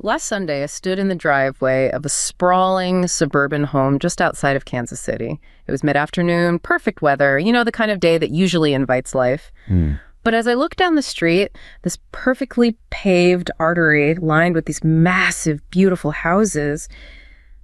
Last Sunday, I stood in the driveway of a sprawling suburban home just outside of Kansas City. It was mid-afternoon, perfect weather, the kind of day that usually invites life. But as I looked down the street, this perfectly paved artery lined with these massive, beautiful houses,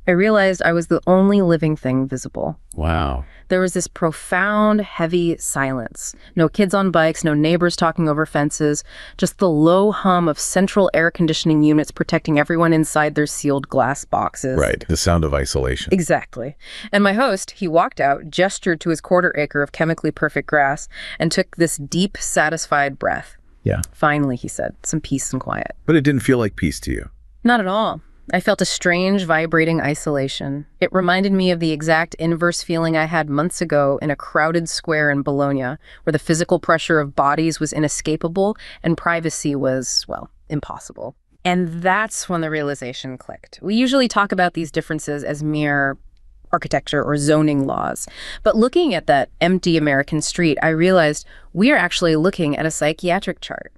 I realized I was the only living thing visible. Wow. There was this profound, heavy silence. No kids on bikes, no neighbors talking over fences, just the low hum of central air conditioning units protecting everyone inside their sealed glass boxes. Right, the sound of isolation. Exactly. And my host, he walked out, gestured to his quarter-acre of chemically perfect grass, and took this deep, satisfied breath. Yeah. Finally, he said, some peace and quiet. But it didn't feel like peace to you. Not at all. I felt a strange, vibrating isolation. It reminded me of the exact inverse feeling I had months ago in a crowded square in Bologna, where the physical pressure of bodies was inescapable and privacy was, well, impossible. And that's when the realization clicked. We usually talk about these differences as mere architecture or zoning laws. But looking at that empty American street, I realized we are actually looking at a psychiatric chart.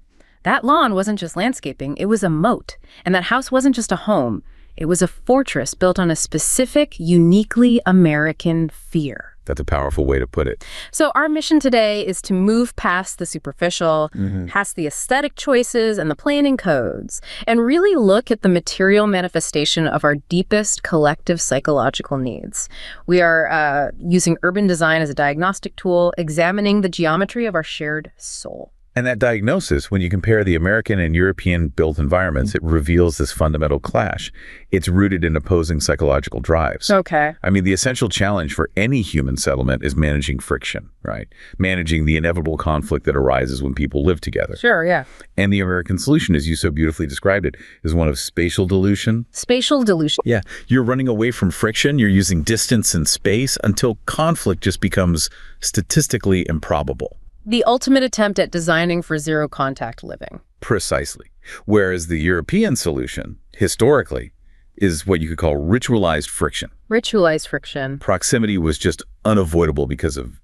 That lawn wasn't just landscaping, it was a moat. And that house wasn't just a home, it was a fortress built on a specific, uniquely American fear. That's a powerful way to put it. So our mission today is to move past the superficial, past the aesthetic choices and the planning codes, and really look at the material manifestation of our deepest collective psychological needs. We are using urban design as a diagnostic tool, examining the geometry of our shared soul. And that diagnosis, when you compare the American and European built environments, it reveals this fundamental clash. It's rooted in opposing psychological drives. Okay. I mean, the essential challenge for any human settlement is managing friction, right? Managing the inevitable conflict that arises when people live together. Sure, yeah. And the American solution, as you so beautifully described it, is one of spatial dilution. Spatial dilution. Yeah. You're running away from friction. You're using distance and space until conflict just becomes statistically improbable. The ultimate attempt at designing for zero contact living. Precisely. Whereas the European solution, historically, is what you could call ritualized friction. Ritualized friction. Proximity was just unavoidable because of,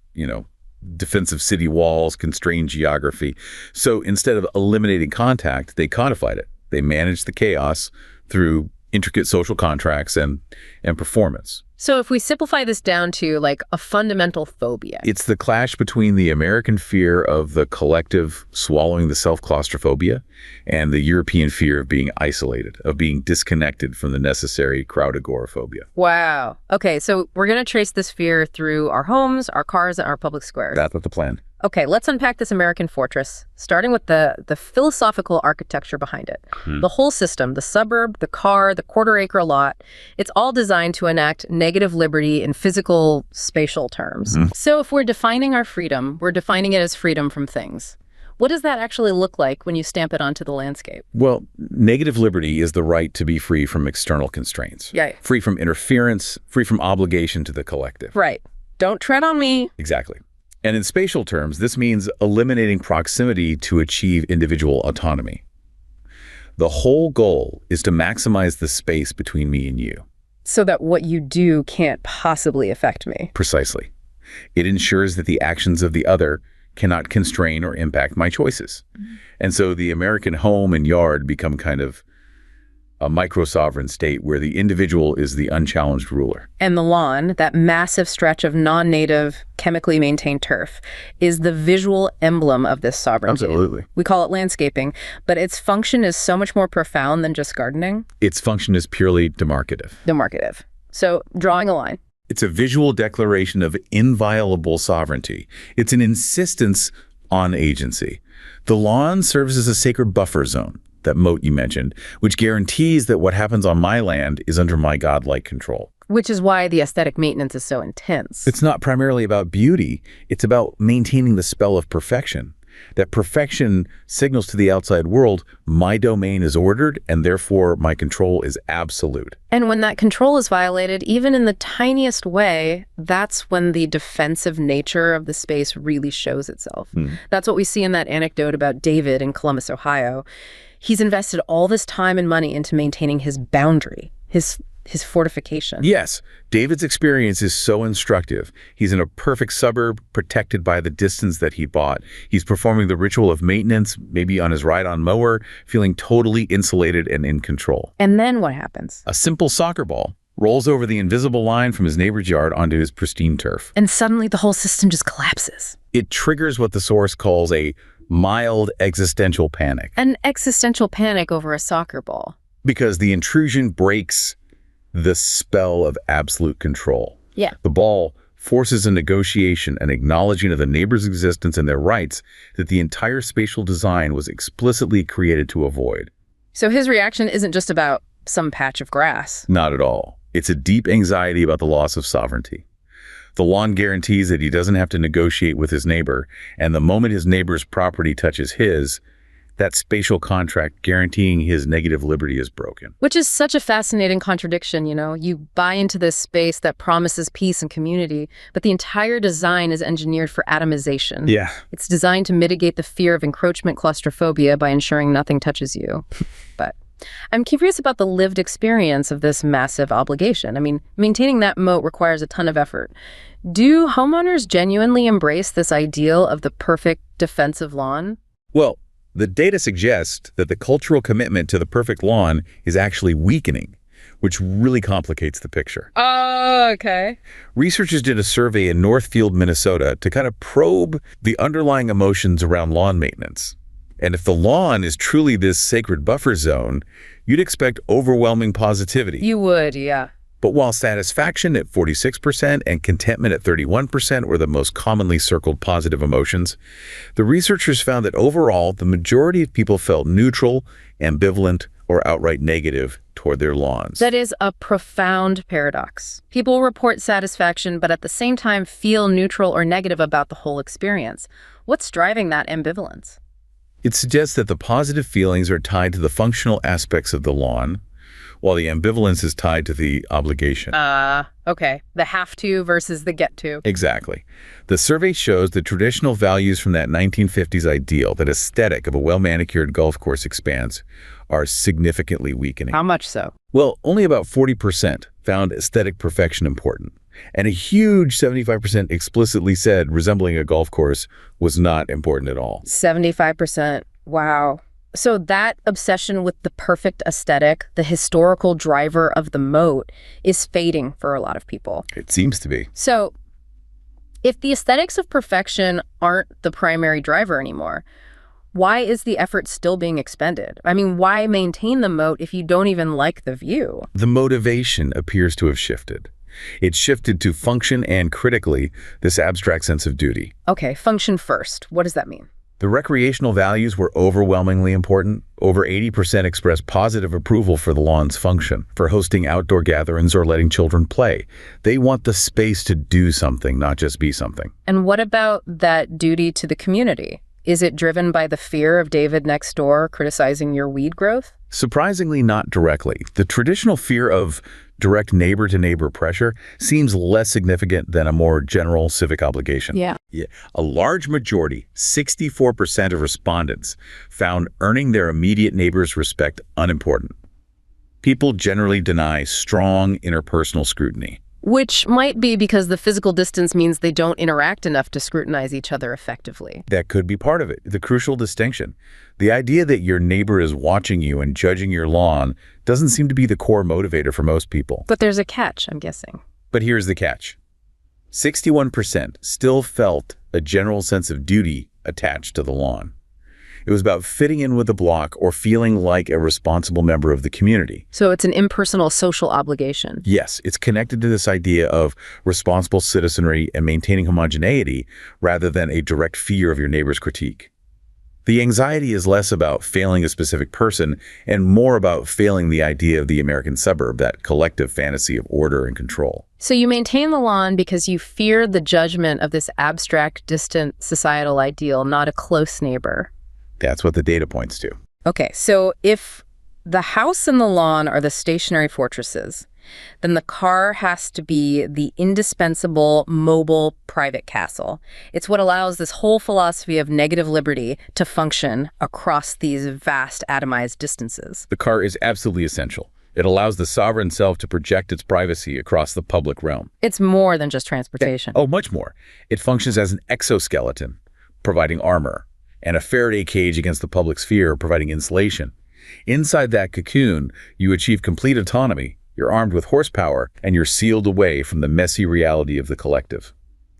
defensive city walls, constrained geography. So instead of eliminating contact, they codified it. They managed the chaos through intricate social contracts and performance. So if we simplify this down to like a fundamental phobia. It's the clash between the American fear of the collective swallowing the self claustrophobia and the European fear of being isolated, of being disconnected from the necessary crowd agoraphobia. Wow. Okay, so we're going to trace this fear through our homes, our cars, and our public squares. That's the plan. Okay, let's unpack this American fortress, starting with the philosophical architecture behind it. The whole system, the suburb, the car, the quarter-acre lot, it's all designed to enact negative liberty in physical, spatial terms. So if we're defining our freedom, we're defining it as freedom from things. What does that actually look like when you stamp it onto the landscape? Well, negative liberty is the right to be free from external constraints. Yeah. Free from interference, free from obligation to the collective. Right. Don't tread on me. Exactly. And in spatial terms, this means eliminating proximity to achieve individual autonomy. The whole goal is to maximize the space between me and you. So that what you do can't possibly affect me. Precisely. It ensures that the actions of the other cannot constrain or impact my choices. And so the American home and yard become kind of a micro-sovereign state where the individual is the unchallenged ruler. And the lawn, that massive stretch of non-native, chemically maintained turf, is the visual emblem of this sovereignty. Absolutely. We call it landscaping, but its function is so much more profound than just gardening. Its function is purely demarcative. Demarcative. So, drawing a line. It's a visual declaration of inviolable sovereignty. It's an insistence on agency. The lawn serves as a sacred buffer zone, that moat you mentioned, which guarantees that what happens on my land is under my godlike control. Which is why the aesthetic maintenance is so intense. It's not primarily about beauty. It's about maintaining the spell of perfection. That perfection signals to the outside world, my domain is ordered, and therefore my control is absolute. And when that control is violated, even in the tiniest way, that's when the defensive nature of the space really shows itself. That's what we see in that anecdote about David in Columbus, Ohio. He's invested all this time and money into maintaining his boundary, his his fortification. Yes, David's experience is so instructive. He's in a perfect suburb, protected by the distance that he bought. He's performing the ritual of maintenance, maybe on his ride-on mower, feeling totally insulated and in control. And then what happens? A simple soccer ball rolls over the invisible line from his neighbor's yard onto his pristine turf. And suddenly the whole system just collapses. It triggers what the source calls a mild existential panic. An existential panic over a soccer ball. Because the intrusion breaks the spell of absolute control. Yeah. The ball forces a negotiation, an acknowledging of the neighbor's existence and their rights that the entire spatial design was explicitly created to avoid. So his reaction isn't just about some patch of grass. Not at all. It's a deep anxiety about the loss of sovereignty. The lawn guarantees that he doesn't have to negotiate with his neighbor, and the moment his neighbor's property touches his, that spatial contract guaranteeing his negative liberty is broken. Which is such a fascinating contradiction, you know? You buy into this space that promises peace and community, but the entire design is engineered for atomization. Yeah. It's designed to mitigate the fear of encroachment claustrophobia by ensuring nothing touches you. But I'm curious about the lived experience of this massive obligation. I mean, maintaining that moat requires a ton of effort. Do homeowners genuinely embrace this ideal of the perfect defensive lawn? Well, the data suggests that the cultural commitment to the perfect lawn is actually weakening, which really complicates the picture. Oh, okay. Researchers did a survey in Northfield, Minnesota to kind of probe the underlying emotions around lawn maintenance. And if the lawn is truly this sacred buffer zone, you'd expect overwhelming positivity. You would, yeah. But while satisfaction at 46% and contentment at 31% were the most commonly circled positive emotions, the researchers found that overall, the majority of people felt neutral, ambivalent, or outright negative toward their lawns. That is a profound paradox. People report satisfaction, but at the same time feel neutral or negative about the whole experience. What's driving that ambivalence? It suggests that the positive feelings are tied to the functional aspects of the lawn, while the ambivalence is tied to the obligation. Okay. The have to versus the get to. Exactly. The survey shows that traditional values from that 1950s ideal, that aesthetic of a well-manicured golf course expanse, are significantly weakening. How much so? Well, only about 40% found aesthetic perfection important, and a huge 75% explicitly said resembling a golf course was not important at all. 75%. Wow. So that obsession with the perfect aesthetic, the historical driver of the moat, is fading for a lot of people. It seems to be. So if the aesthetics of perfection aren't the primary driver anymore, why is the effort still being expended? I mean, why maintain the moat if you don't even like the view? The motivation appears to have shifted. It's shifted to function and, critically, this abstract sense of duty. Okay, function first. What does that mean? The recreational values were overwhelmingly important. Over 80% expressed positive approval for the lawn's function, for hosting outdoor gatherings or letting children play. They want the space to do something, not just be something. And what about that duty to the community? Is it driven by the fear of David next door criticizing your weed growth? Surprisingly, not directly. The traditional fear of direct neighbor-to-neighbor pressure seems less significant than a more general civic obligation. Yeah. A large majority, 64% of respondents, found earning their immediate neighbor's respect unimportant. People generally deny strong interpersonal scrutiny. Which might be because the physical distance means they don't interact enough to scrutinize each other effectively. That could be part of it, the crucial distinction. The idea that your neighbor is watching you and judging your lawn doesn't seem to be the core motivator for most people. But there's a catch, I'm guessing. But here's the catch. 61% still felt a general sense of duty attached to the lawn. It was about fitting in with the block or feeling like a responsible member of the community. So it's an impersonal social obligation. Yes, it's connected to this idea of responsible citizenry and maintaining homogeneity rather than a direct fear of your neighbor's critique. The anxiety is less about failing a specific person and more about failing the idea of the American suburb, that collective fantasy of order and control. So you maintain the lawn because you fear the judgment of this abstract, distant societal ideal, not a close neighbor. That's what the data points to. Okay, so if the house and the lawn are the stationary fortresses, then the car has to be the indispensable, mobile, private castle. It's what allows this whole philosophy of negative liberty to function across these vast atomized distances. The car is absolutely essential. It allows the sovereign self to project its privacy across the public realm. It's more than just transportation. Oh, much more. It functions as an exoskeleton, providing armor, and a Faraday cage against the public sphere, providing insulation. Inside that cocoon, you achieve complete autonomy. You're armed with horsepower, and you're sealed away from the messy reality of the collective.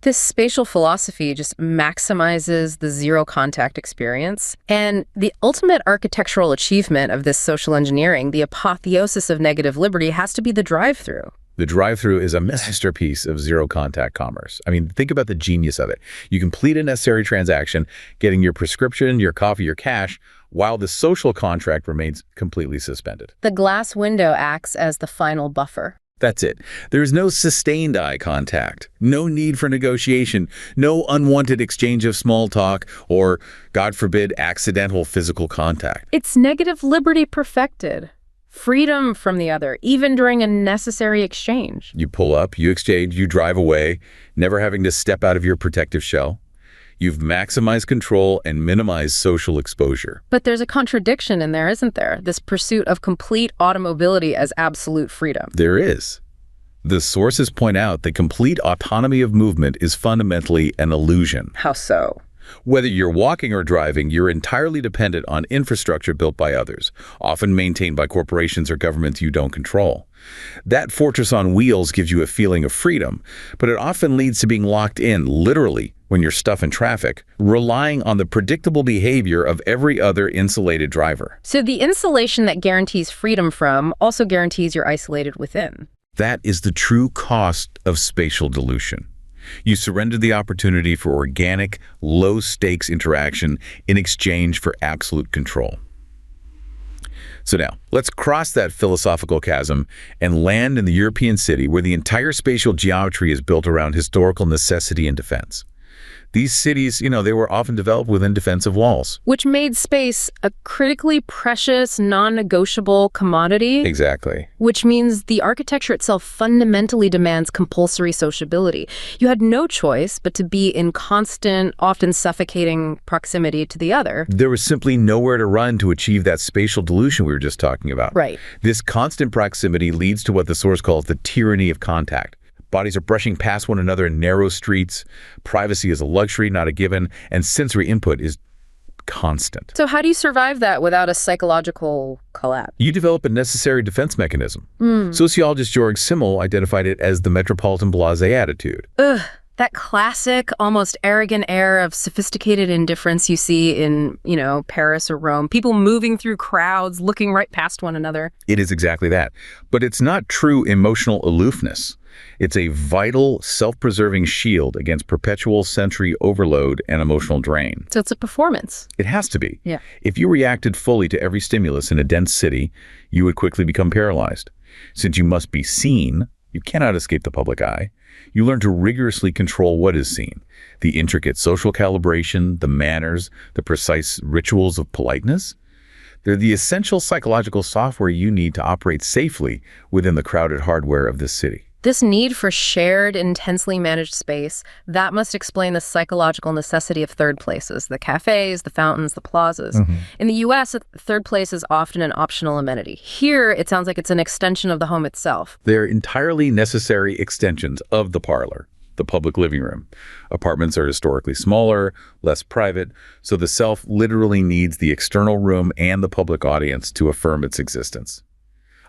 This spatial philosophy just maximizes the zero-contact experience. And the ultimate architectural achievement of this social engineering, the apotheosis of negative liberty, has to be the drive-through. The drive-through is a masterpiece of zero-contact commerce. I mean, think about the genius of it. You complete a necessary transaction, getting your prescription, your coffee, your cash, while the social contract remains completely suspended. The glass window acts as the final buffer. That's it. There's no sustained eye contact, no need for negotiation, no unwanted exchange of small talk, or, God forbid, accidental physical contact. It's negative liberty perfected. Freedom from the other, even during a necessary exchange. You pull up, you exchange, you drive away, never having to step out of your protective shell. You've maximized control and minimized social exposure. But there's a contradiction in there, isn't there? This pursuit of complete automobility as absolute freedom. There is. The sources point out that complete autonomy of movement is fundamentally an illusion. How so? Whether you're walking or driving, you're entirely dependent on infrastructure built by others, often maintained by corporations or governments you don't control. That fortress on wheels gives you a feeling of freedom, but it often leads to being locked in, literally, when you're stuck in traffic, relying on the predictable behavior of every other insulated driver. So the insulation that guarantees freedom from also guarantees you're isolated within. That is the true cost of spatial dilution. You surrender the opportunity for organic, low-stakes interaction in exchange for absolute control. So now, let's cross that philosophical chasm and land in the European city where the entire spatial geometry is built around historical necessity and defense. These cities, they were often developed within defensive walls. Which made space a critically precious, non-negotiable commodity. Exactly. Which means the architecture itself fundamentally demands compulsory sociability. You had no choice but to be in constant, often suffocating proximity to the other. There was simply nowhere to run to achieve that spatial dilution we were just talking about. Right. This constant proximity leads to what the source calls the tyranny of contact. Bodies are brushing past one another in narrow streets. Privacy is a luxury, not a given, and sensory input is constant. So how do you survive that without a psychological collapse? You develop a necessary defense mechanism. Sociologist Georg Simmel identified it as the metropolitan blasé attitude. Ugh, that classic, almost arrogant air of sophisticated indifference you see in, Paris or Rome. People moving through crowds, looking right past one another. It is exactly that. But it's not true emotional aloofness. It's a vital, self-preserving shield against perpetual sensory overload and emotional drain. So it's a performance. It has to be. Yeah. If you reacted fully to every stimulus in a dense city, you would quickly become paralyzed. Since you must be seen, you cannot escape the public eye. You learn to rigorously control what is seen. The intricate social calibration, the manners, the precise rituals of politeness. They're the essential psychological software you need to operate safely within the crowded hardware of this city. This need for shared, intensely managed space, that must explain the psychological necessity of third places, the cafes, the fountains, the plazas. In the U.S., a third place is often an optional amenity. Here, it sounds like it's an extension of the home itself. They're entirely necessary extensions of the parlor, the public living room. Apartments are historically smaller, less private, so the self literally needs the external room and the public audience to affirm its existence.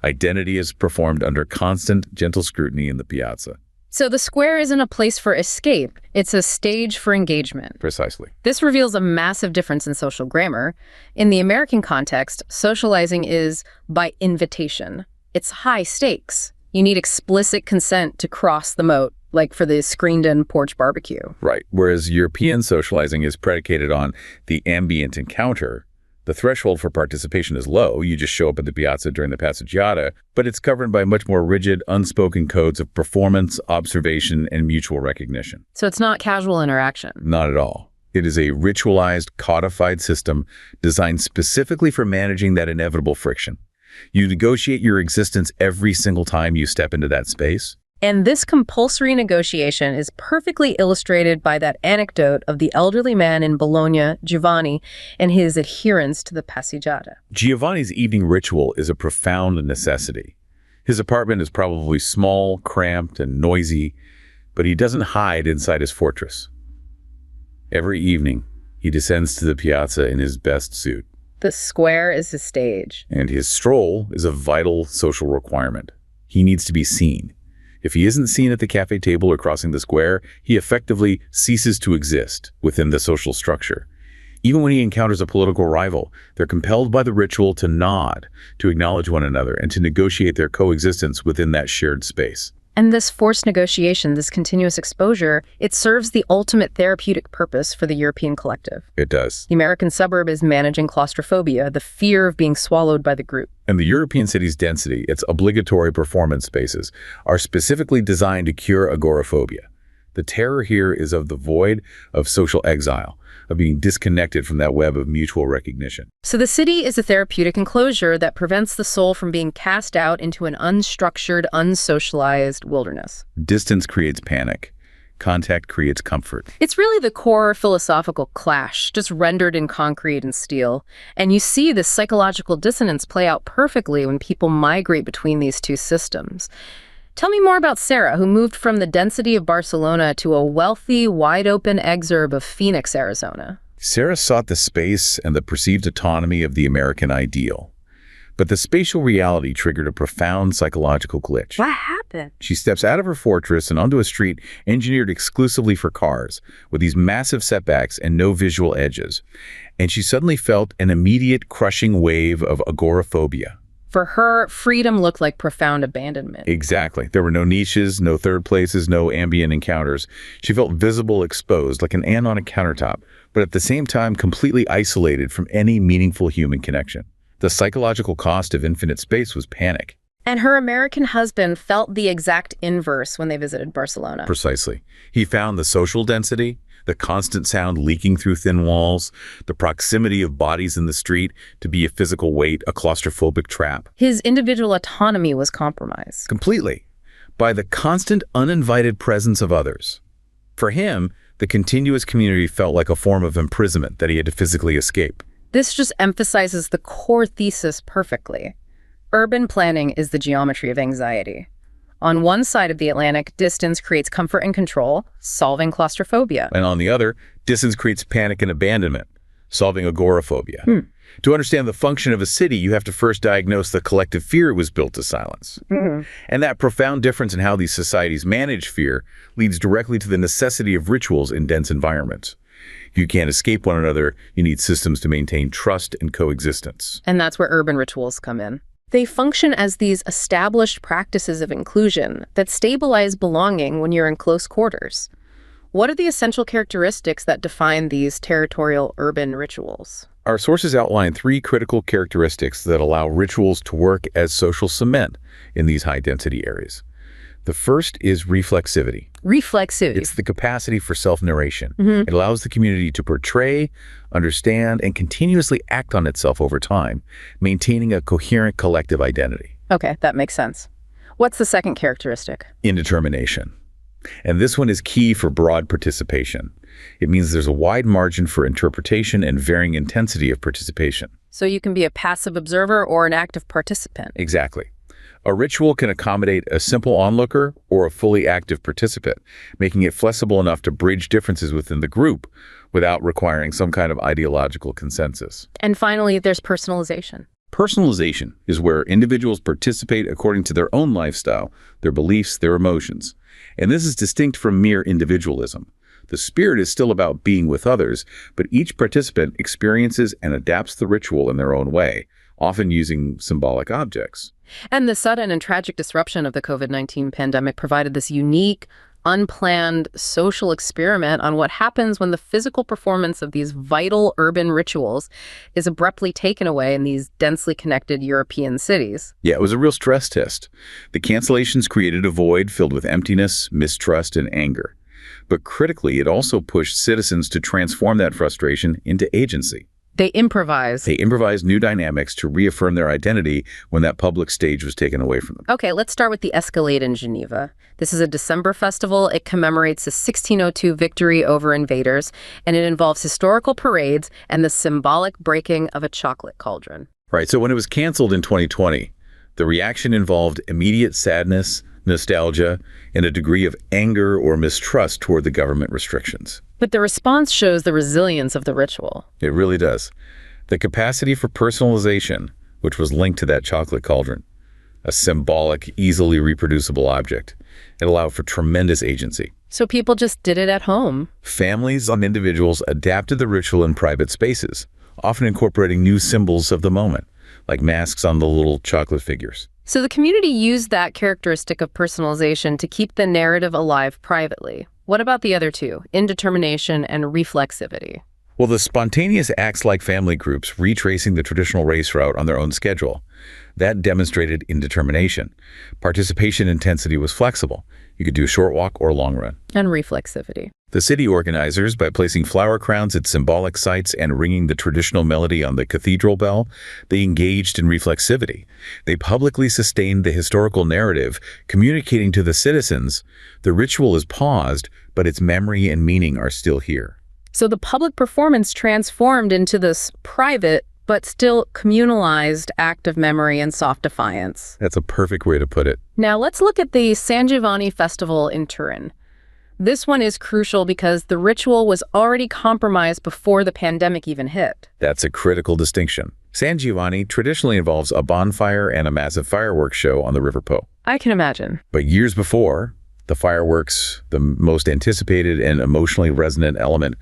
Identity is performed under constant, gentle scrutiny in the piazza. So the square isn't a place for escape. It's a stage for engagement. Precisely. This reveals a massive difference in social grammar. In the American context, socializing is by invitation. It's high stakes. You need explicit consent to cross the moat, like for the screened-in porch barbecue. Right. Whereas European socializing is predicated on the ambient encounter. The threshold for participation is low. You just show up at the piazza during the passeggiata, but it's governed by much more rigid, unspoken codes of performance, observation, and mutual recognition. So it's not casual interaction. Not at all. It is a ritualized, codified system designed specifically for managing that inevitable friction. You negotiate your existence every single time you step into that space. And this compulsory negotiation is perfectly illustrated by that anecdote of the elderly man in Bologna, Giovanni, and his adherence to the passeggiata. Giovanni's evening ritual is a profound necessity. His apartment is probably small, cramped, and noisy, but he doesn't hide inside his fortress. Every evening, he descends to the piazza in his best suit. The square is his stage. And his stroll is a vital social requirement. He needs to be seen. If he isn't seen at the cafe table or crossing the square, he effectively ceases to exist within the social structure. Even when he encounters a political rival, they're compelled by the ritual to nod, to acknowledge one another, and to negotiate their coexistence within that shared space. And this forced negotiation, this continuous exposure, it serves the ultimate therapeutic purpose for the European collective. It does. The American suburb is managing claustrophobia, the fear of being swallowed by the group. And the European city's density, its obligatory performance spaces, are specifically designed to cure agoraphobia. The terror here is of the void, of social exile, of being disconnected from that web of mutual recognition. So the city is a therapeutic enclosure that prevents the soul from being cast out into an unstructured, unsocialized wilderness. Distance creates panic. Contact creates comfort. It's really the core philosophical clash, just rendered in concrete and steel. And you see this psychological dissonance play out perfectly when people migrate between these two systems. Tell me more about Sarah, who moved from the density of Barcelona to a wealthy, wide-open exurb of Phoenix, Arizona. Sarah sought the space and the perceived autonomy of the American ideal. But the spatial reality triggered a profound psychological glitch. What happened? She steps out of her fortress and onto a street engineered exclusively for cars, with these massive setbacks and no visual edges. And she suddenly felt an immediate crushing wave of agoraphobia. For her, freedom looked like profound abandonment. Exactly. There were no niches, no third places, no ambient encounters. She felt visible, exposed, like an ant on a countertop, but at the same time completely isolated from any meaningful human connection. The psychological cost of infinite space was panic. And her American husband felt the exact inverse when they visited Barcelona. Precisely. He found the social density, the constant sound leaking through thin walls, the proximity of bodies in the street to be a physical weight, a claustrophobic trap. His individual autonomy was compromised. Completely. By the constant uninvited presence of others. For him, the continuous community felt like a form of imprisonment that he had to physically escape. This just emphasizes the core thesis perfectly. Urban planning is the geometry of anxiety. On one side of the Atlantic, distance creates comfort and control, solving claustrophobia. And on the other, distance creates panic and abandonment, solving agoraphobia. To understand the function of a city, you have to first diagnose the collective fear it was built to silence. And that profound difference in how these societies manage fear leads directly to the necessity of rituals in dense environments. If you can't escape one another, you need systems to maintain trust and coexistence. And that's where urban rituals come in. They function as these established practices of inclusion that stabilize belonging when you're in close quarters. What are the essential characteristics that define these territorial urban rituals? Our sources outline 3 critical characteristics that allow rituals to work as social cement in these high-density areas. The first is reflexivity. Reflexivity. It's the capacity for self-narration. It allows the community to portray, understand, and continuously act on itself over time, maintaining a coherent collective identity. Okay, that makes sense. What's the second characteristic? Indetermination. And this one is key for broad participation. It means there's a wide margin for interpretation and varying intensity of participation. So you can be a passive observer or an active participant. Exactly. A ritual can accommodate a simple onlooker or a fully active participant, making it flexible enough to bridge differences within the group without requiring some kind of ideological consensus. And finally, there's personalization. Personalization is where individuals participate according to their own lifestyle, their beliefs, their emotions. And this is distinct from mere individualism. The spirit is still about being with others, but each participant experiences and adapts the ritual in their own way, often using symbolic objects. And the sudden and tragic disruption of the COVID-19 pandemic provided this unique, unplanned social experiment on what happens when the physical performance of these vital urban rituals is abruptly taken away in these densely connected European cities. Yeah, it was a real stress test. The cancellations created a void filled with emptiness, mistrust, and anger. But critically, it also pushed citizens to transform that frustration into agency. They improvise. They improvised new dynamics to reaffirm their identity when that public stage was taken away from them. Okay, let's start with the Escalade in Geneva. This is a December festival. It commemorates the 1602 victory over invaders, and it involves historical parades and the symbolic breaking of a chocolate cauldron. Right, so when it was canceled in 2020, the reaction involved immediate sadness, nostalgia, and a degree of anger or mistrust toward the government restrictions. But the response shows the resilience of the ritual. It really does. The capacity for personalization, which was linked to that chocolate cauldron, a symbolic, easily reproducible object, it allowed for tremendous agency. So people just did it at home. Families and individuals adapted the ritual in private spaces, often incorporating new symbols of the moment, like masks on the little chocolate figures. So the community used that characteristic of personalization to keep the narrative alive privately. What about the other two, indetermination and reflexivity? Well, the spontaneous acts like family groups retracing the traditional race route on their own schedule. That demonstrated indetermination. Participation intensity was flexible. You could do a short walk or a long run. And reflexivity. The city organizers, by placing flower crowns at symbolic sites and ringing the traditional melody on the cathedral bell, they engaged in reflexivity. They publicly sustained the historical narrative, communicating to the citizens, the ritual is paused, but its memory and meaning are still here. So the public performance transformed into this private, but still communalized act of memory and soft defiance. That's a perfect way to put it. Now let's look at the San Giovanni Festival in Turin. This one is crucial because the ritual was already compromised before the pandemic even hit. That's a critical distinction. San Giovanni traditionally involves a bonfire and a massive fireworks show on the River Po. I can imagine. But years before, the fireworks, the most anticipated and emotionally resonant element,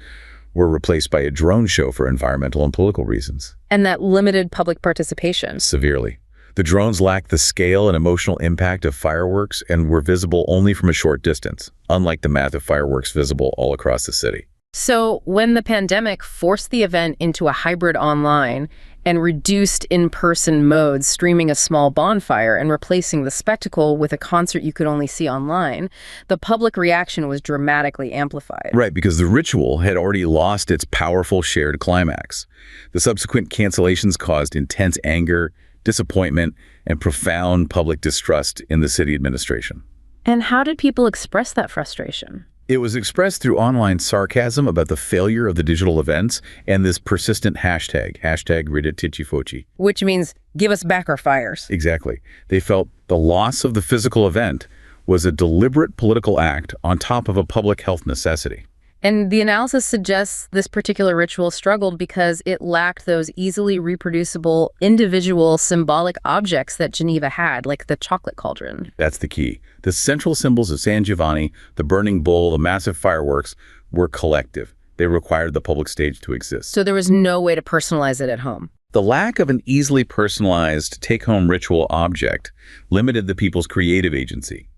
were replaced by a drone show for environmental and political reasons. And that limited public participation. Severely. The drones lacked the scale and emotional impact of fireworks and were visible only from a short distance, unlike the massive fireworks visible all across the city. So when the pandemic forced the event into a hybrid online and reduced in-person modes, streaming a small bonfire and replacing the spectacle with a concert you could only see online, the public reaction was dramatically amplified. Right, because the ritual had already lost its powerful shared climax. The subsequent cancellations caused intense anger, disappointment, and profound public distrust in the city administration. And how did people express that frustration? It was expressed through online sarcasm about the failure of the digital events and this persistent hashtag #Ritualized. Which means, give us back our fires. Exactly. They felt the loss of the physical event was a deliberate political act on top of a public health necessity. And the analysis suggests this particular ritual struggled because it lacked those easily reproducible, individual, symbolic objects that Geneva had, like the chocolate cauldron. That's the key. The central symbols of San Giovanni, the burning bull, the massive fireworks, were collective. They required the public stage to exist. So there was no way to personalize it at home. The lack of an easily personalized take-home ritual object limited the people's creative agency.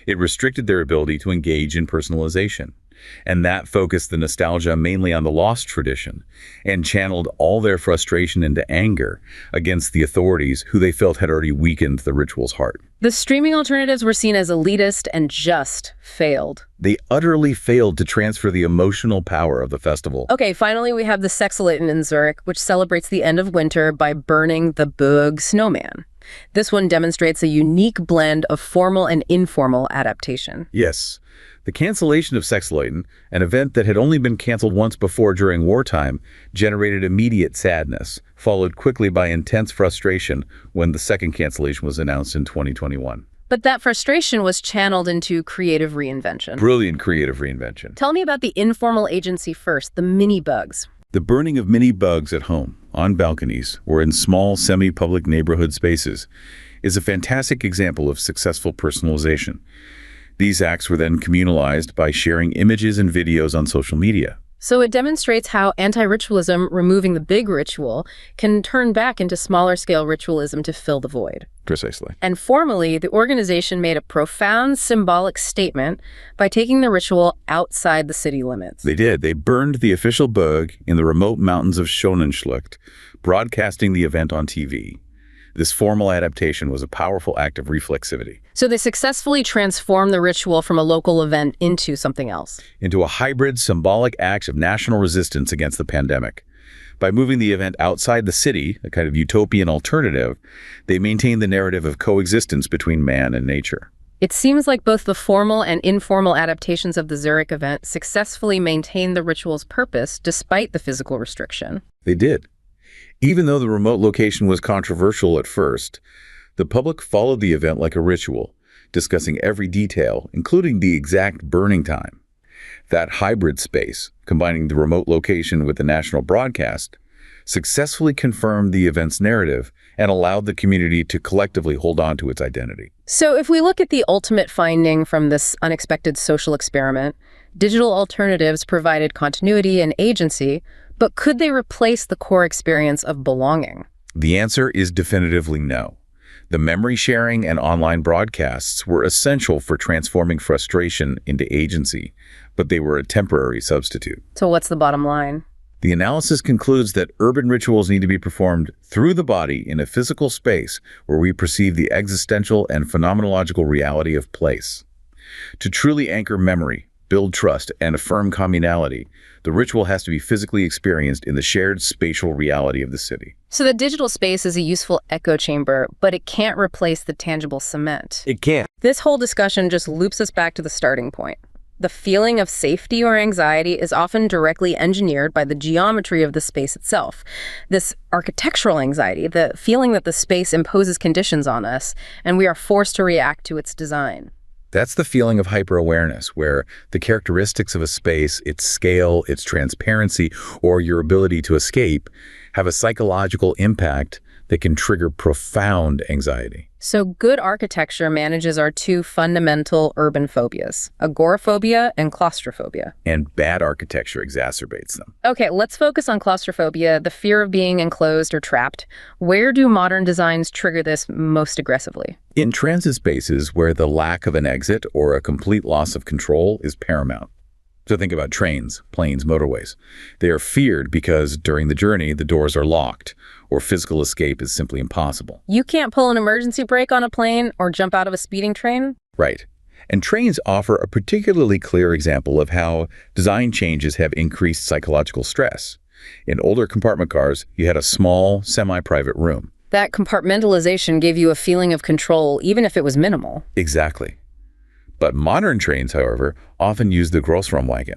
It restricted their ability to engage in personalization. And that focused the nostalgia mainly on the lost tradition and channeled all their frustration into anger against the authorities who they felt had already weakened the ritual's heart. The streaming alternatives were seen as elitist and just failed. They utterly failed to transfer the emotional power of the festival. Okay, finally we have the Sexaliten in Zurich, which celebrates the end of winter by burning the Burg snowman. This one demonstrates a unique blend of formal and informal adaptation. Yes. The cancellation of Sexaliten, an event that had only been canceled once before during wartime, generated immediate sadness, followed quickly by intense frustration when the second cancellation was announced in 2021. But that frustration was channeled into creative reinvention. Brilliant creative reinvention. Tell me about the informal agency first, the mini bugs. The burning of mini bugs at home, on balconies, or in small semi-public neighborhood spaces is a fantastic example of successful personalization. These acts were then communalized by sharing images and videos on social media. So it demonstrates how anti-ritualism, removing the big ritual, can turn back into smaller-scale ritualism to fill the void. Precisely. And formally, the organization made a profound symbolic statement by taking the ritual outside the city limits. They did. They burned the official Burg in the remote mountains of Schönenschlucht, broadcasting the event on TV. This formal adaptation was a powerful act of reflexivity. So they successfully transformed the ritual from a local event into something else. Into a hybrid, symbolic act of national resistance against the pandemic. By moving the event outside the city, a kind of utopian alternative, they maintain the narrative of coexistence between man and nature. It seems like both the formal and informal adaptations of the Zurich event successfully maintained the ritual's purpose despite the physical restriction. They did. Even though the remote location was controversial at first, the public followed the event like a ritual, discussing every detail, including the exact burning time. That hybrid space, combining the remote location with the national broadcast, successfully confirmed the event's narrative and allowed the community to collectively hold on to its identity. So if we look at the ultimate finding from this unexpected social experiment, digital alternatives provided continuity and agency, but could they replace the core experience of belonging? The answer is definitively no. The memory sharing and online broadcasts were essential for transforming frustration into agency, but they were a temporary substitute. So what's the bottom line? The analysis concludes that urban rituals need to be performed through the body in a physical space where we perceive the existential and phenomenological reality of place. To truly anchor memory, build trust, and affirm communality, the ritual has to be physically experienced in the shared spatial reality of the city. So the digital space is a useful echo chamber, but it can't replace the tangible cement. It can't. This whole discussion just loops us back to the starting point. The feeling of safety or anxiety is often directly engineered by the geometry of the space itself. This architectural anxiety, the feeling that the space imposes conditions on us, and we are forced to react to its design. That's the feeling of hyper-awareness, where the characteristics of a space, its scale, its transparency, or your ability to escape, have a psychological impact that can trigger profound anxiety. So good architecture manages our two fundamental urban phobias, agoraphobia and claustrophobia. And bad architecture exacerbates them. Okay, let's focus on claustrophobia, the fear of being enclosed or trapped. Where do modern designs trigger this most aggressively? In transit spaces where the lack of an exit or a complete loss of control is paramount. So think about trains, planes, motorways. They are feared because during the journey, the doors are locked, or physical escape is simply impossible. You can't pull an emergency brake on a plane or jump out of a speeding train? Right. And trains offer a particularly clear example of how design changes have increased psychological stress. In older compartment cars, you had a small, semi-private room. That compartmentalization gave you a feeling of control, even if it was minimal. Exactly. But modern trains, however, often use the Grossraumwagen,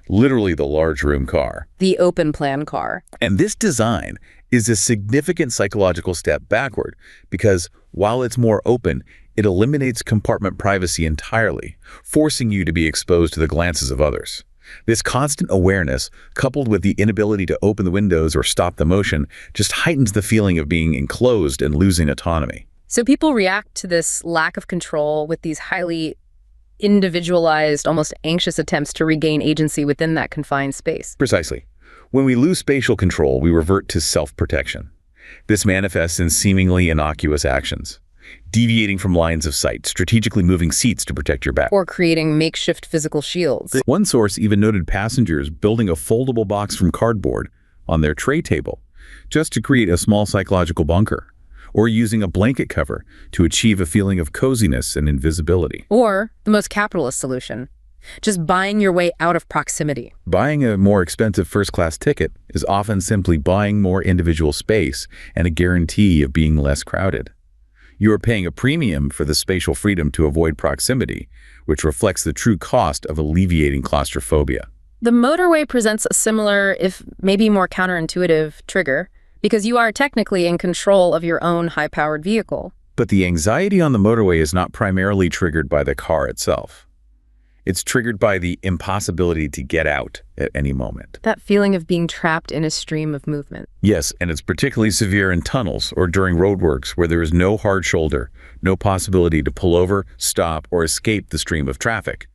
literally the large room car. The open plan car. And this design is a significant psychological step backward because while it's more open, it eliminates compartment privacy entirely, forcing you to be exposed to the glances of others. This constant awareness, coupled with the inability to open the windows or stop the motion, just heightens the feeling of being enclosed and losing autonomy. So people react to this lack of control with these highly individualized, almost anxious attempts to regain agency within that confined space. Precisely. When we lose spatial control, we revert to self-protection. This manifests in seemingly innocuous actions. Deviating from lines of sight, strategically moving seats to protect your back. Or creating makeshift physical shields. One source even noted passengers building a foldable box from cardboard on their tray table just to create a small psychological bunker, or using a blanket cover to achieve a feeling of coziness and invisibility. Or the most capitalist solution, just buying your way out of proximity. Buying a more expensive first-class ticket is often simply buying more individual space and a guarantee of being less crowded. You are paying a premium for the spatial freedom to avoid proximity, which reflects the true cost of alleviating claustrophobia. The motorway presents a similar, if maybe more counterintuitive, trigger, because you are technically in control of your own high-powered vehicle. But the anxiety on the motorway is not primarily triggered by the car itself. It's triggered by the impossibility to get out at any moment. That feeling of being trapped in a stream of movement. Yes, and it's particularly severe in tunnels or during roadworks where there is no hard shoulder, no possibility to pull over, stop, or escape the stream of traffic.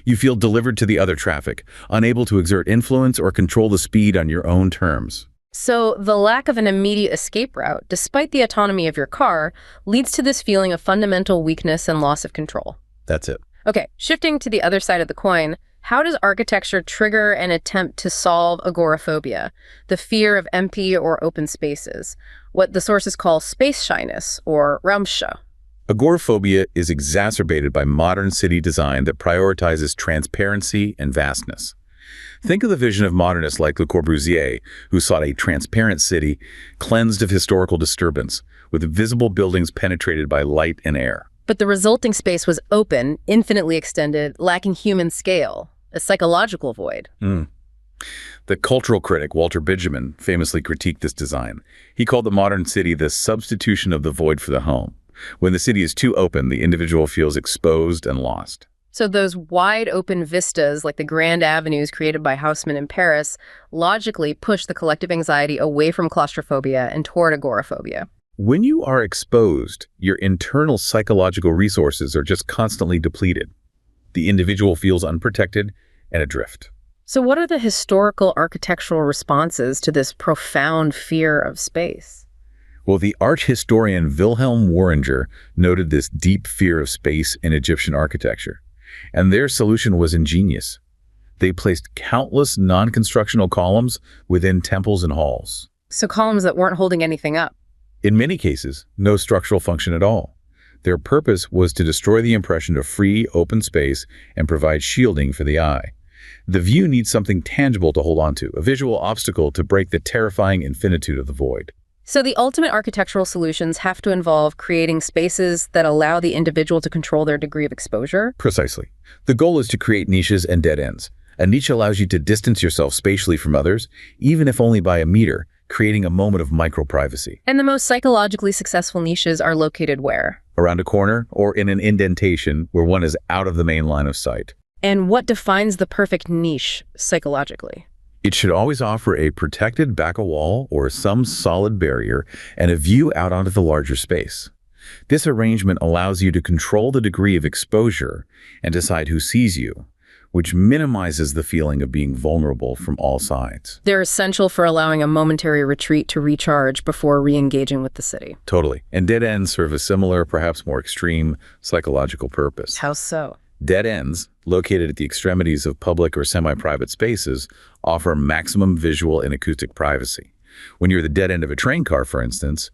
You feel delivered to the other traffic, unable to exert influence or control the speed on your own terms. So the lack of an immediate escape route, despite the autonomy of your car, leads to this feeling of fundamental weakness and loss of control. That's it. Okay, shifting to the other side of the coin, how does architecture trigger an attempt to solve agoraphobia, the fear of empty or open spaces, what the sources call space shyness, or Raumsche? Agoraphobia is exacerbated by modern city design that prioritizes transparency and vastness. Think of the vision of modernists like Le Corbusier, who sought a transparent city, cleansed of historical disturbance, with visible buildings penetrated by light and air. But the resulting space was open, infinitely extended, lacking human scale, a psychological void. The cultural critic Walter Benjamin famously critiqued this design. He called the modern city the substitution of the void for the home. When the city is too open, the individual feels exposed and lost. So those wide open vistas, like the grand avenues created by Haussmann in Paris, logically push the collective anxiety away from claustrophobia and toward agoraphobia. When you are exposed, your internal psychological resources are just constantly depleted. The individual feels unprotected and adrift. So what are the historical architectural responses to this profound fear of space? Well, the art historian Wilhelm Wöhringer noted this deep fear of space in Egyptian architecture, and their solution was ingenious. They placed countless non-constructional columns within temples and halls. So columns that weren't holding anything up. In many cases, no structural function at all. Their purpose was to destroy the impression of free, open space and provide shielding for the eye. The view needs something tangible to hold on to, a visual obstacle to break the terrifying infinitude of the void. So the ultimate architectural solutions have to involve creating spaces that allow the individual to control their degree of exposure? Precisely. The goal is to create niches and dead ends. A niche allows you to distance yourself spatially from others, even if only by a meter, creating a moment of micro-privacy. And the most psychologically successful niches are located where? Around a corner or in an indentation where one is out of the main line of sight. And what defines the perfect niche psychologically? It should always offer a protected back wall or some solid barrier and a view out onto the larger space. This arrangement allows you to control the degree of exposure and decide who sees you, which minimizes the feeling of being vulnerable from all sides. They're essential for allowing a momentary retreat to recharge before re-engaging with the city. Totally. And dead ends serve a similar, perhaps more extreme, psychological purpose. How so? Dead ends, located at the extremities of public or semi-private spaces, offer maximum visual and acoustic privacy. When you're at the dead end of a train car, for instance,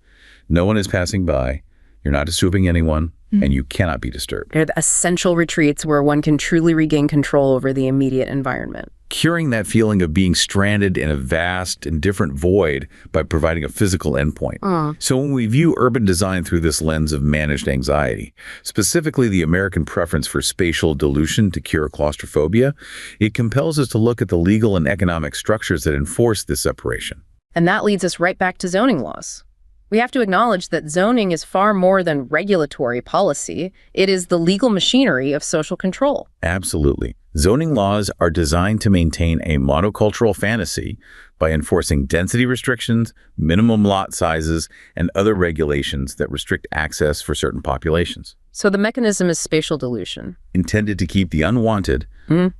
no one is passing by, you're not disturbing anyone, and you cannot be disturbed. They're the essential retreats where one can truly regain control over the immediate environment. Curing that feeling of being stranded in a vast and different void by providing a physical endpoint. So when we view urban design through this lens of managed anxiety, specifically the American preference for spatial dilution to cure claustrophobia, it compels us to look at the legal and economic structures that enforce this separation. And that leads us right back to zoning laws. We have to acknowledge that zoning is far more than regulatory policy. It is the legal machinery of social control. Absolutely. Zoning laws are designed to maintain a monocultural fantasy by enforcing density restrictions, minimum lot sizes, and other regulations that restrict access for certain populations. So the mechanism is spatial dilution. Intended to keep the unwanted,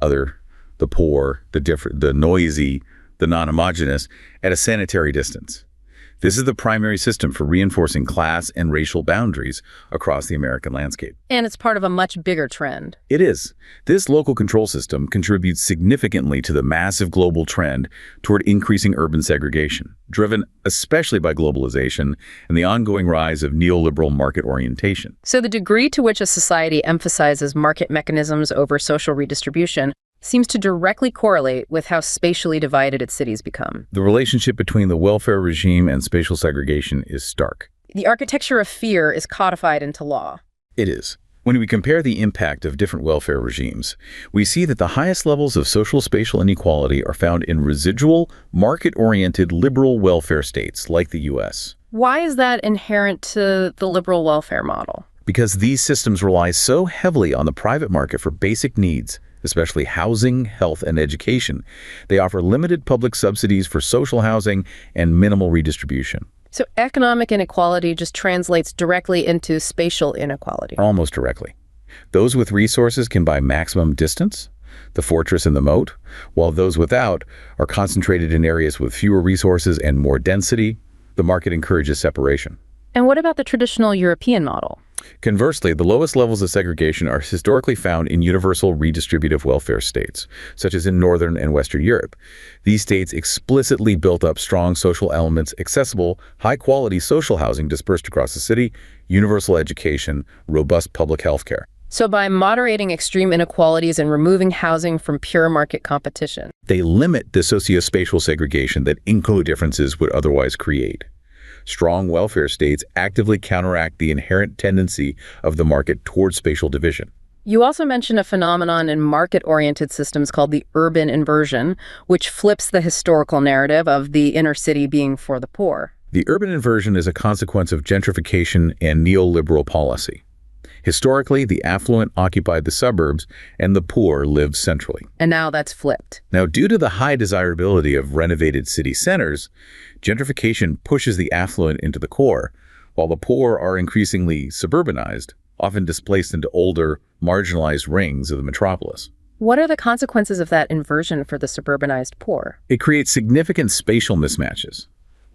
other, the poor, the different, the noisy, the non-homogeneous, at a sanitary distance. This is the primary system for reinforcing class and racial boundaries across the American landscape. And it's part of a much bigger trend. It is. This local control system contributes significantly to the massive global trend toward increasing urban segregation, driven especially by globalization and the ongoing rise of neoliberal market orientation. So the degree to which a society emphasizes market mechanisms over social redistribution seems to directly correlate with how spatially divided its cities become. The relationship between the welfare regime and spatial segregation is stark. The architecture of fear is codified into law. It is. When we compare the impact of different welfare regimes, we see that the highest levels of social spatial inequality are found in residual, market-oriented liberal welfare states like the U.S. Why is that inherent to the liberal welfare model? Because these systems rely so heavily on the private market for basic needs, especially housing, health, and education. They offer limited public subsidies for social housing and minimal redistribution. So economic inequality just translates directly into spatial inequality. Almost directly. Those with resources can buy maximum distance, the fortress and the moat, while those without are concentrated in areas with fewer resources and more density. The market encourages separation. And what about the traditional European model? Conversely, the lowest levels of segregation are historically found in universal redistributive welfare states, such as in Northern and Western Europe. These states explicitly built up strong social elements, accessible, high-quality social housing dispersed across the city, universal education, robust public health care. So by moderating extreme inequalities and removing housing from pure market competition. They limit the sociospatial segregation that inco-differences would otherwise create. Strong welfare states actively counteract the inherent tendency of the market toward spatial division. You also mentioned a phenomenon in market-oriented systems called the urban inversion, which flips the historical narrative of the inner city being for the poor. The urban inversion is a consequence of gentrification and neoliberal policy. Historically, the affluent occupied the suburbs and the poor lived centrally. And now that's flipped. Now, due to the high desirability of renovated city centers, gentrification pushes the affluent into the core, while the poor are increasingly suburbanized, often displaced into older, marginalized rings of the metropolis. What are the consequences of that inversion for the suburbanized poor? It creates significant spatial mismatches.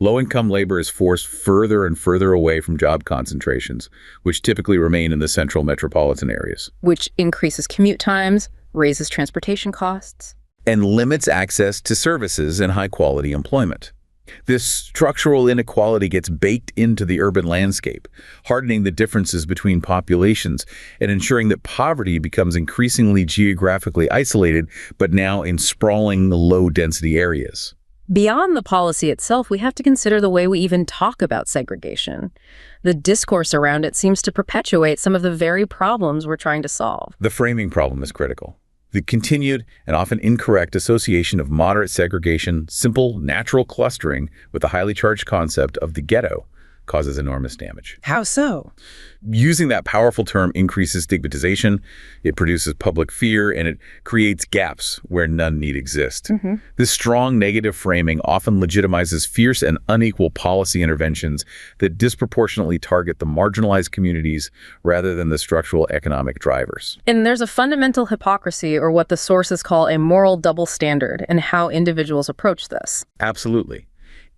Low-income labor is forced further and further away from job concentrations, which typically remain in the central metropolitan areas. Which increases commute times, raises transportation costs, and limits access to services and high-quality employment. This structural inequality gets baked into the urban landscape, hardening the differences between populations and ensuring that poverty becomes increasingly geographically isolated, but now in sprawling, low-density areas. Beyond the policy itself, we have to consider the way we even talk about segregation. The discourse around it seems to perpetuate some of the very problems we're trying to solve. The framing problem is critical. The continued and often incorrect association of moderate segregation, simple, natural clustering with the highly charged concept of the ghetto causes enormous damage. How so? Using that powerful term increases stigmatization, it produces public fear, and it creates gaps where none need exist. This strong negative framing often legitimizes fierce and unequal policy interventions that disproportionately target the marginalized communities rather than the structural economic drivers. And there's a fundamental hypocrisy, or what the sources call a moral double standard, in how individuals approach this. Absolutely.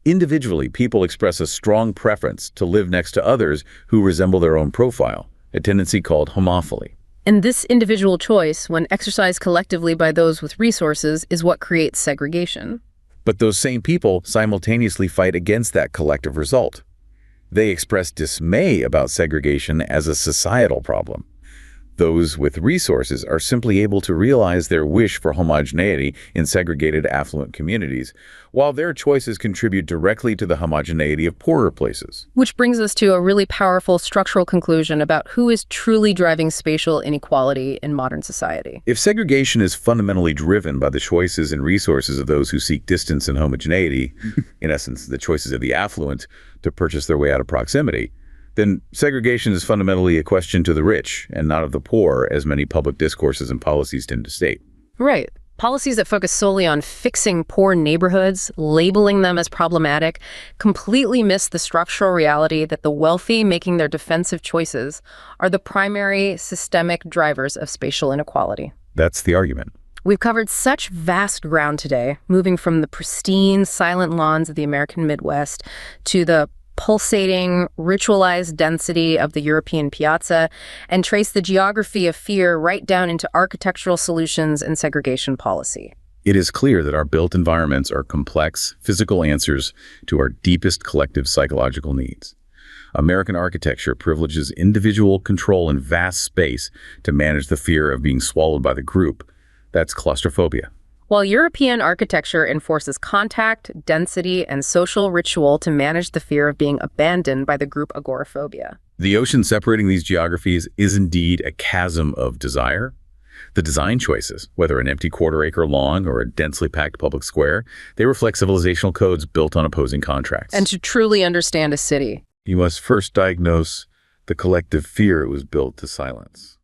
Individually, people express a strong preference to live next to others who resemble their own profile, a tendency called homophily. And this individual choice, when exercised collectively by those with resources, is what creates segregation. But those same people simultaneously fight against that collective result. They express dismay about segregation as a societal problem. Those with resources are simply able to realize their wish for homogeneity in segregated affluent communities, while their choices contribute directly to the homogeneity of poorer places. Which brings us to a really powerful structural conclusion about who is truly driving spatial inequality in modern society. If segregation is fundamentally driven by the choices and resources of those who seek distance and homogeneity, in essence, the choices of the affluent to purchase their way out of proximity, then segregation is fundamentally a question to the rich and not of the poor, as many public discourses and policies tend to state. Right. Policies that focus solely on fixing poor neighborhoods, labeling them as problematic, completely miss the structural reality that the wealthy making their defensive choices are the primary systemic drivers of spatial inequality. That's the argument. We've covered such vast ground today, moving from the pristine, silent lawns of the American Midwest to the pulsating, ritualized density of the European piazza, and trace the geography of fear right down into architectural solutions and segregation policy. It is clear that our built environments are complex, physical answers to our deepest collective psychological needs. American architecture privileges individual control in vast space to manage the fear of being swallowed by the group. That's claustrophobia. While European architecture enforces contact, density, and social ritual to manage the fear of being abandoned by the group agoraphobia. The ocean separating these geographies is indeed a chasm of desire. The design choices, whether an empty quarter-acre lawn or a densely packed public square, they reflect civilizational codes built on opposing contracts. And to truly understand a city, you must first diagnose the collective fear it was built to silence.